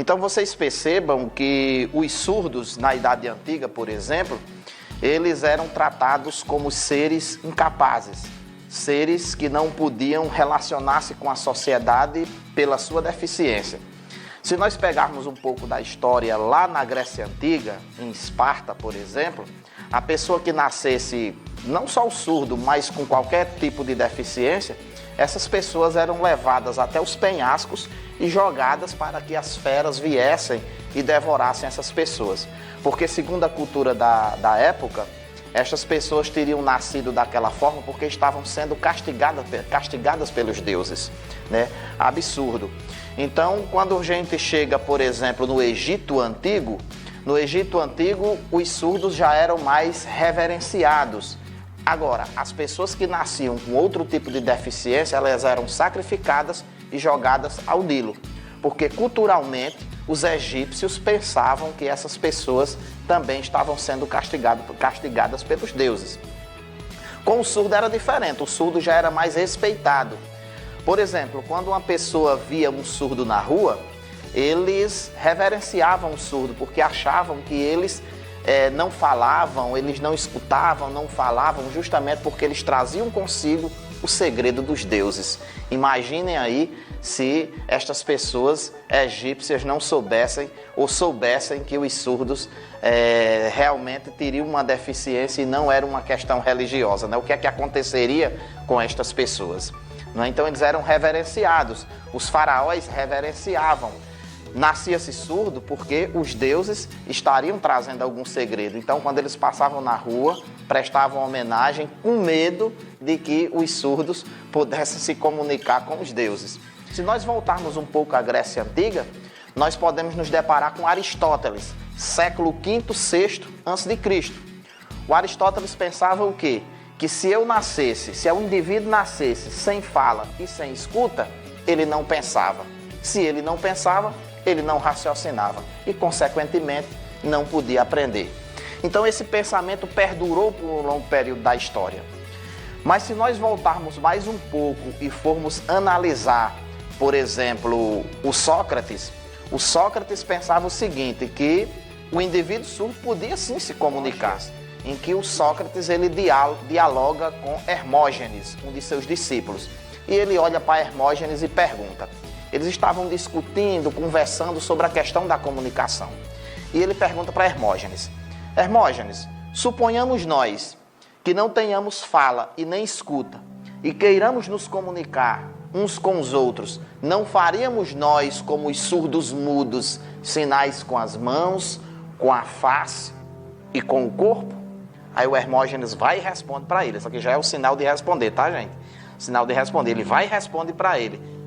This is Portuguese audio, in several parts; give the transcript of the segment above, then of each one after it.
Então vocês percebam que os surdos na Idade Antiga, por exemplo, eles eram tratados como seres incapazes, seres que não podiam relacionar-se com a sociedade pela sua deficiência. Se nós pegarmos um pouco da história lá na Grécia Antiga, em Esparta, por exemplo, a pessoa que nascesse, não só o surdo, mas com qualquer tipo de deficiência, essas pessoas eram levadas até os penhascos e jogadas para que as feras viessem e devorassem essas pessoas. Porque, segundo a cultura da época, estas pessoas teriam nascido daquela forma porque estavam sendo castigadas pelos deuses, né? Absurdo. Então, quando a gente chega, por exemplo, no Egito Antigo, os surdos já eram mais reverenciados. Agora, as pessoas que nasciam com outro tipo de deficiência, elas eram sacrificadas e jogadas ao Nilo, porque culturalmente os egípcios pensavam que essas pessoas também estavam sendo castigadas pelos deuses. Com o surdo era diferente, o surdo já era mais respeitado. Por exemplo, quando uma pessoa via um surdo na rua, eles reverenciavam o surdo, porque achavam que eles não falavam, eles não escutavam, não falavam, justamente porque eles traziam consigo o segredo dos deuses. Imaginem aí se estas pessoas egípcias não soubessem ou soubessem que os surdos realmente teriam uma deficiência e não era uma questão religiosa, né? O que é que aconteceria com estas pessoas? Né? Então eles eram reverenciados, os faraós reverenciavam. Nascia-se surdo porque os deuses estariam trazendo algum segredo. Então, quando eles passavam na rua, prestavam homenagem com medo de que os surdos pudessem se comunicar com os deuses. Se nós voltarmos um pouco à Grécia Antiga, nós podemos nos deparar com Aristóteles, século V, VI a.C. O Aristóteles pensava o quê? Que se o indivíduo nascesse sem fala e sem escuta, ele não pensava. Se ele não pensava, ele não raciocinava e, consequentemente, não podia aprender. Então, esse pensamento perdurou por um longo período da história. Mas se nós voltarmos mais um pouco e formos analisar, por exemplo, o Sócrates pensava o seguinte, que o indivíduo surdo podia sim se comunicar, em que o Sócrates ele dialoga com Hermógenes, um de seus discípulos, e ele olha para Hermógenes e pergunta. Eles estavam discutindo, conversando sobre a questão da comunicação. E ele pergunta para Hermógenes: Hermógenes, suponhamos nós que não tenhamos fala e nem escuta e queiramos nos comunicar uns com os outros, não faríamos nós, como os surdos mudos, sinais com as mãos, com a face e com o corpo? Aí o Hermógenes vai e responde para ele. Isso aqui já é o sinal de responder, tá, gente? Sinal de responder. Ele vai e responde para ele.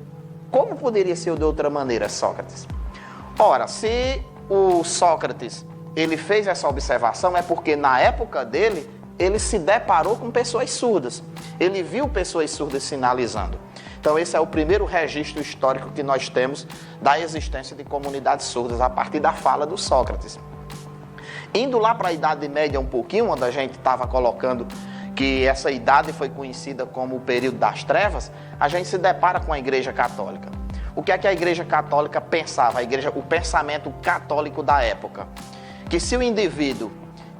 Como poderia ser de outra maneira, Sócrates? Ora, se o Sócrates ele fez essa observação, é porque na época dele, ele se deparou com pessoas surdas. Ele viu pessoas surdas sinalizando. Então, esse é o primeiro registro histórico que nós temos da existência de comunidades surdas, a partir da fala do Sócrates. Indo lá para a Idade Média um pouquinho, onde a gente estava colocando que essa idade foi conhecida como o período das trevas, a gente se depara com a Igreja Católica. O que é que a Igreja Católica pensava? O pensamento católico da época. Que se o indivíduo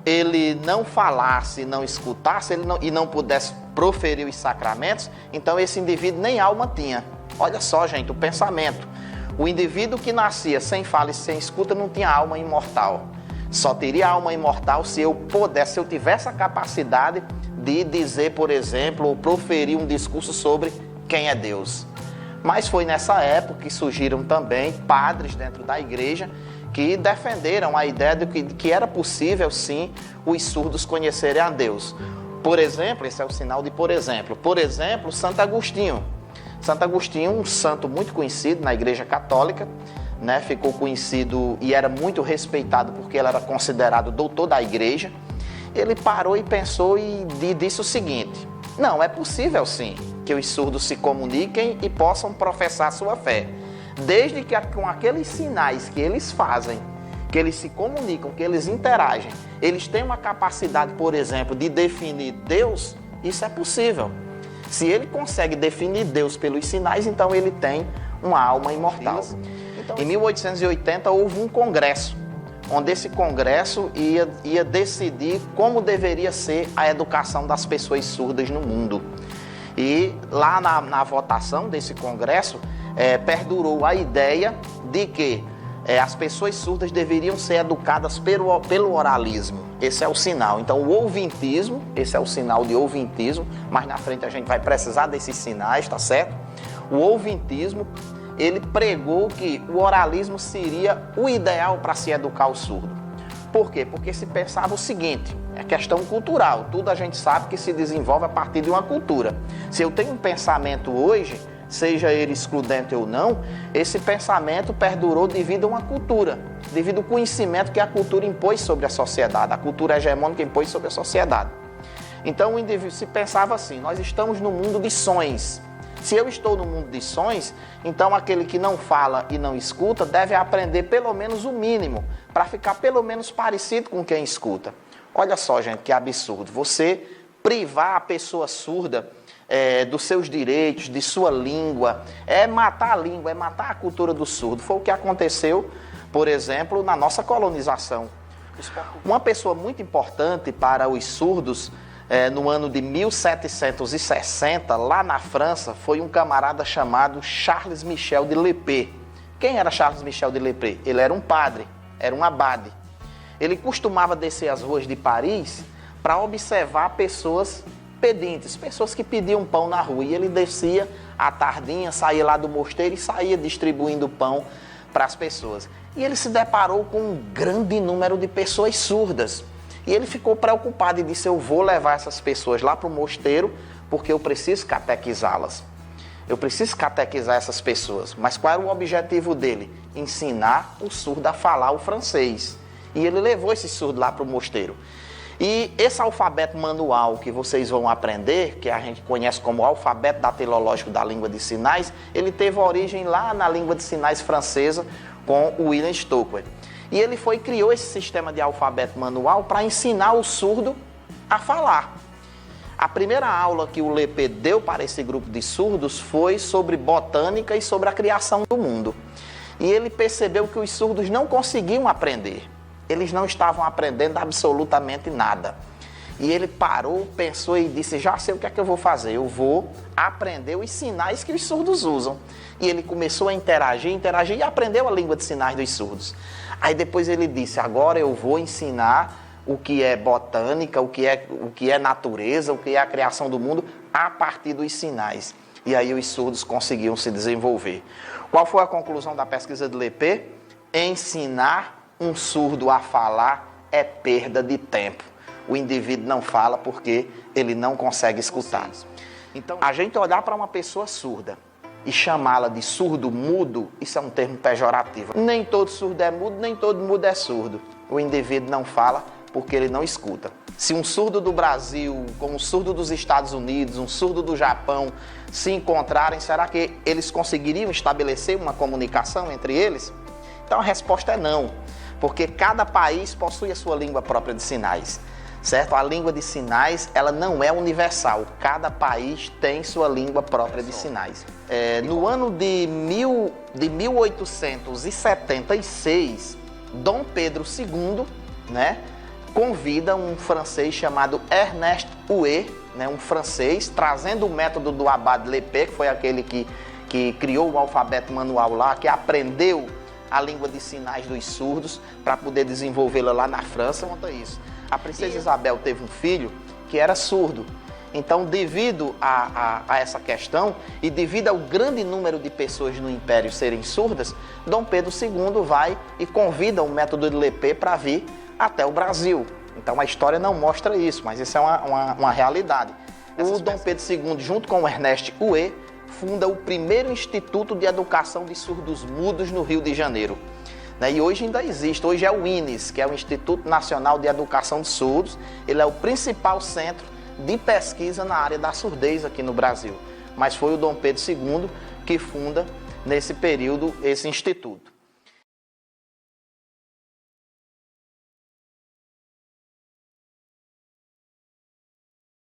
ele não falasse, não escutasse e não pudesse proferir os sacramentos, então esse indivíduo nem alma tinha. Olha só, gente, o pensamento. O indivíduo que nascia sem fala e sem escuta não tinha alma imortal. Só teria alma imortal se eu tivesse a capacidade de dizer, por exemplo, ou proferir um discurso sobre quem é Deus. Mas foi nessa época que surgiram também padres dentro da igreja que defenderam a ideia de que era possível, sim, os surdos conhecerem a Deus. Por exemplo, esse é o sinal de por exemplo. Por exemplo, Santo Agostinho. Santo Agostinho, um santo muito conhecido na Igreja Católica, né, ficou conhecido e era muito respeitado porque ele era considerado doutor da igreja. Ele parou e pensou e disse o seguinte: não, é possível sim que os surdos se comuniquem e possam professar sua fé, desde que com aqueles sinais que eles fazem, que eles se comunicam, que eles interagem, eles têm uma capacidade, por exemplo, de definir Deus. Isso é possível. Se ele consegue definir Deus pelos sinais, então ele tem uma alma imortal. Então, em 1880 houve um congresso, onde esse congresso ia decidir como deveria ser a educação das pessoas surdas no mundo. E lá na votação desse congresso, perdurou a ideia de que as pessoas surdas deveriam ser educadas pelo oralismo. Esse é o sinal. Então, o ouvintismo, esse é o sinal de ouvintismo, mas na frente a gente vai precisar desses sinais, tá certo? O ouvintismo, ele pregou que o oralismo seria o ideal para se educar o surdo. Por quê? Porque se pensava o seguinte, é questão cultural, tudo a gente sabe que se desenvolve a partir de uma cultura. Se eu tenho um pensamento hoje, seja ele excludente ou não, esse pensamento perdurou devido a uma cultura, devido ao conhecimento que a cultura impôs sobre a sociedade, a cultura hegemônica impôs sobre a sociedade. Então o indivíduo se pensava assim, nós estamos no mundo de sons. Se eu estou no mundo de sons, então aquele que não fala e não escuta deve aprender pelo menos o mínimo, para ficar pelo menos parecido com quem escuta. Olha só, gente, que absurdo. Você privar a pessoa surda dos seus direitos, de sua língua, é matar a língua, é matar a cultura do surdo. Foi o que aconteceu, por exemplo, na nossa colonização. Uma pessoa muito importante para os surdos, no ano de 1760, lá na França, foi um camarada chamado Charles Michel de Lépée. Quem era Charles Michel de Lépée? Ele era um padre, era um abade. Ele costumava descer as ruas de Paris para observar pessoas pedintes, pessoas que pediam pão na rua. E ele descia à tardinha, saía lá do mosteiro e saía distribuindo pão para as pessoas. E ele se deparou com um grande número de pessoas surdas. E ele ficou preocupado e disse, eu vou levar essas pessoas lá para o mosteiro porque eu preciso catequizá-las. Eu preciso catequizar essas pessoas. Mas qual era o objetivo dele? Ensinar o surdo a falar o francês. E ele levou esse surdo lá para o mosteiro. E esse alfabeto manual que vocês vão aprender, que a gente conhece como alfabeto datilológico da língua de sinais, ele teve origem lá na língua de sinais francesa com o William Stockwell. E ele criou esse sistema de alfabeto manual para ensinar o surdo a falar. A primeira aula que o Lépée deu para esse grupo de surdos foi sobre botânica e sobre a criação do mundo. E ele percebeu que os surdos não conseguiam aprender. Eles não estavam aprendendo absolutamente nada. E ele parou, pensou e disse, já sei o que é que eu vou fazer. Eu vou aprender os sinais que os surdos usam. E ele começou a interagir e aprendeu a língua de sinais dos surdos. Aí depois ele disse, agora eu vou ensinar o que é botânica, o que é natureza, o que é a criação do mundo, a partir dos sinais. E aí os surdos conseguiam se desenvolver. Qual foi a conclusão da pesquisa de Lépée? Ensinar um surdo a falar é perda de tempo. O indivíduo não fala porque ele não consegue escutar. Então, a gente olhar para uma pessoa surda e chamá-la de surdo mudo, isso é um termo pejorativo. Nem todo surdo é mudo, nem todo mudo é surdo. O indivíduo não fala porque ele não escuta. Se um surdo do Brasil com um surdo dos Estados Unidos, um surdo do Japão se encontrarem, será que eles conseguiriam estabelecer uma comunicação entre eles? Então a resposta é não, porque cada país possui a sua língua própria de sinais. Certo? A língua de sinais, ela não é universal. Cada país tem sua língua própria de sinais. No ano de 1876, Dom Pedro II, convida um francês chamado Ernest Houet, um francês, trazendo o método do abade Lépée, que foi aquele que criou o alfabeto manual lá, que aprendeu a língua de sinais dos surdos para poder desenvolvê-la lá na França. Conta isso. A princesa Isabel teve um filho que era surdo. Então, devido a essa questão e devido ao grande número de pessoas no Império serem surdas, Dom Pedro II vai e convida o método de Lépée para vir até o Brasil. Então, a história não mostra isso, mas isso é uma realidade. O Dom Pedro II, junto com o Ernest Houet, funda o primeiro Instituto de Educação de Surdos Mudos no Rio de Janeiro. E hoje ainda existe, hoje é o INES, que é o Instituto Nacional de Educação de Surdos. Ele é o principal centro de pesquisa na área da surdez aqui no Brasil. Mas foi o Dom Pedro II que funda, nesse período, esse instituto.